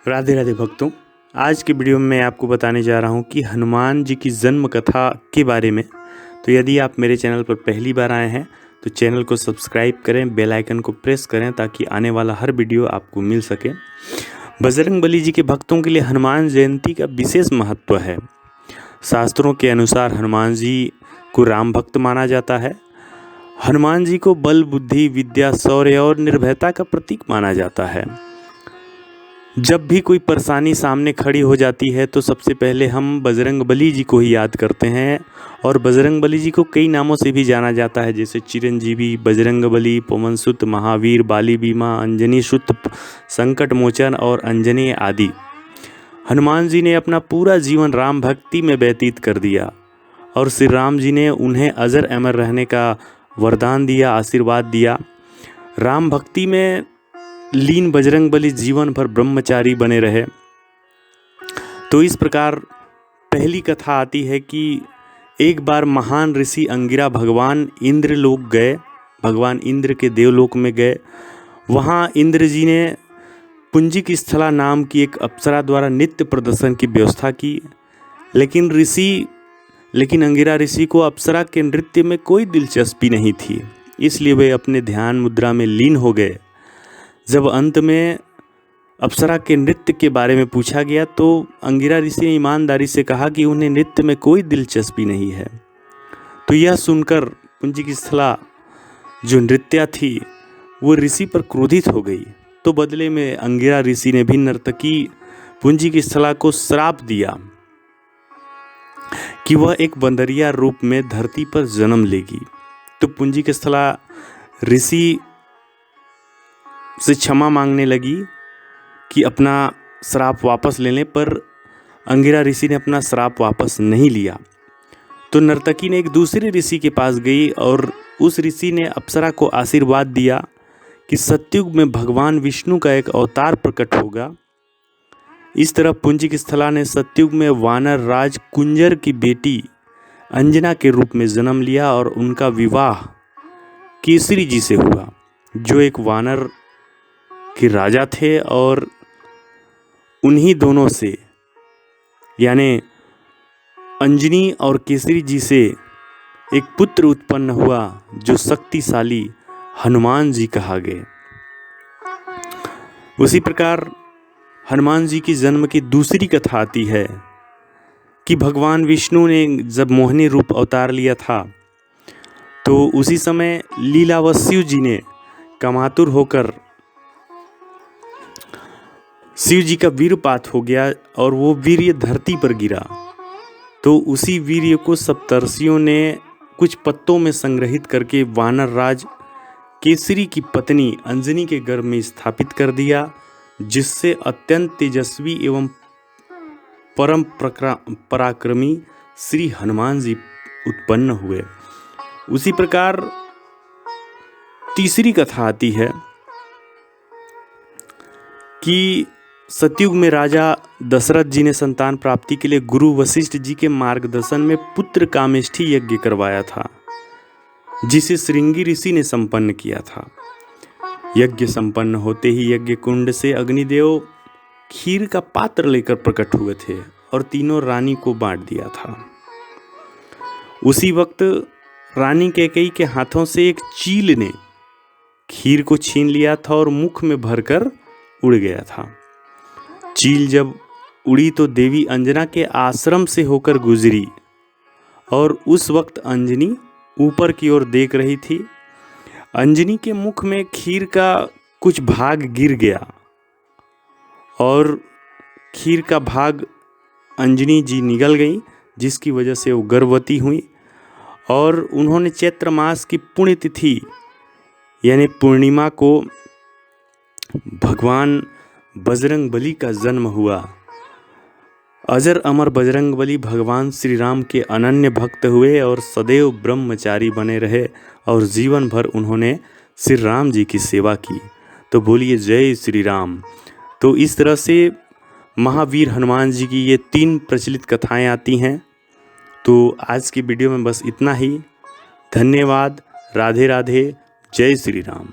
राधे राधे भक्तों। आज के वीडियो में मैं आपको बताने जा रहा हूँ कि हनुमान जी की जन्म कथा के बारे में। तो यदि आप मेरे चैनल पर पहली बार आए हैं तो चैनल को सब्सक्राइब करें, बेल आइकन को प्रेस करें ताकि आने वाला हर वीडियो आपको मिल सके। बजरंगबली जी के भक्तों के लिए हनुमान जयंती का विशेष महत्व है। शास्त्रों के अनुसार हनुमान जी को राम भक्त माना जाता है। हनुमान जी को बल, बुद्धि, विद्या, शौर्य और निर्भयता का प्रतीक माना जाता है। जब भी कोई परेशानी सामने खड़ी हो जाती है तो सबसे पहले हम बजरंगबली जी को ही याद करते हैं। और बजरंगबली जी को कई नामों से भी जाना जाता है, जैसे चिरंजीवी, बजरंगबली, पवनसुत, महावीर, बाली बीमा, अंजनी सुत, संकट मोचन और अंजनी आदि। हनुमान जी ने अपना पूरा जीवन राम भक्ति में व्यतीत कर दिया और श्री राम जी ने उन्हें अजर अमर रहने का वरदान दिया, आशीर्वाद दिया। राम भक्ति में लीन बजरंगबली जीवन भर ब्रह्मचारी बने रहे। तो इस प्रकार पहली कथा आती है कि एक बार महान ऋषि अंगिरा भगवान इंद्र लोक गए, भगवान इंद्र के देवलोक में गए। वहाँ इंद्र जी ने पुंजिक स्थला नाम की एक अप्सरा द्वारा नित्य प्रदर्शन की व्यवस्था की। लेकिन अंगिरा ऋषि को अप्सरा के नृत्य में कोई दिलचस्पी नहीं थी, इसलिए वे अपने ध्यान मुद्रा में लीन हो गए। जब अंत में अप्सरा के नृत्य के बारे में पूछा गया तो अंगिरा ऋषि ने ईमानदारी से कहा कि उन्हें नृत्य में कोई दिलचस्पी नहीं है। तो यह सुनकर पुंजिक स्थला जो नृत्या थी वो ऋषि पर क्रोधित हो गई। तो बदले में अंगिरा ऋषि ने भी नर्तकी पुंजिक स्थला को श्राप दिया कि वह एक बंदरिया रूप में धरती पर जन्म लेगी। तो पुंजिक स्थला ऋषि से क्षमा मांगने लगी कि अपना श्राप वापस ले लें, पर अंगिरा ऋषि ने अपना श्राप वापस नहीं लिया। तो नर्तकी ने एक दूसरे ऋषि के पास गई और उस ऋषि ने अप्सरा को आशीर्वाद दिया कि सतयुग में भगवान विष्णु का एक अवतार प्रकट होगा। इस तरह पुंजिक स्थला ने सतयुग में वानर राज कुंजर की बेटी अंजना के रूप में जन्म लिया और उनका विवाह केसरी जी से हुआ, जो एक वानर के राजा थे। और उन्हीं दोनों से यानी अंजनी और केसरी जी से एक पुत्र उत्पन्न हुआ जो शक्तिशाली हनुमान जी कहा गए। उसी प्रकार हनुमान जी की जन्म की दूसरी कथा आती है कि भगवान विष्णु ने जब मोहिनी रूप अवतार लिया था तो उसी समय लीलावत जी ने कामातुर होकर शिव जी का वीरपात हो गया और वो वीर्य धरती पर गिरा। तो उसी वीर्य को सप्तर्षियों ने कुछ पत्तों में संग्रहित करके वानर राज केसरी की पत्नी अंजनी के गर्भ में स्थापित कर दिया, जिससे अत्यंत तेजस्वी एवं परम पराक्रमी श्री हनुमान जी उत्पन्न हुए। उसी प्रकार तीसरी कथा आती है कि सतयुग में राजा दशरथ जी ने संतान प्राप्ति के लिए गुरु वशिष्ठ जी के मार्गदर्शन में पुत्र कामेष्ठी यज्ञ करवाया था, जिसे श्रृंगी ऋषि ने संपन्न किया था। यज्ञ संपन्न होते ही यज्ञ कुंड से अग्निदेव खीर का पात्र लेकर प्रकट हुए थे और तीनों रानी को बांट दिया था। उसी वक्त रानी कैकेयी के हाथों से एक चील ने खीर को छीन लिया था और मुख में भरकर उड़ गया था। चील जब उड़ी तो देवी अंजना के आश्रम से होकर गुजरी और उस वक्त अंजनी ऊपर की ओर देख रही थी। अंजनी के मुख में खीर का कुछ भाग गिर गया और खीर का भाग अंजनी जी निगल गई, जिसकी वजह से वो गर्भवती हुई। और उन्होंने चैत्र मास की पुण्यतिथि यानी पूर्णिमा को भगवान बजरंगबली का जन्म हुआ। अजर अमर बजरंगबली भगवान श्री राम के अनन्य भक्त हुए और सदैव ब्रह्मचारी बने रहे और जीवन भर उन्होंने श्री राम जी की सेवा की। तो बोलिए जय श्री राम। तो इस तरह से महावीर हनुमान जी की ये 3 प्रचलित कथाएं आती हैं। तो आज की वीडियो में बस इतना ही। धन्यवाद। राधे राधे। जय श्री राम।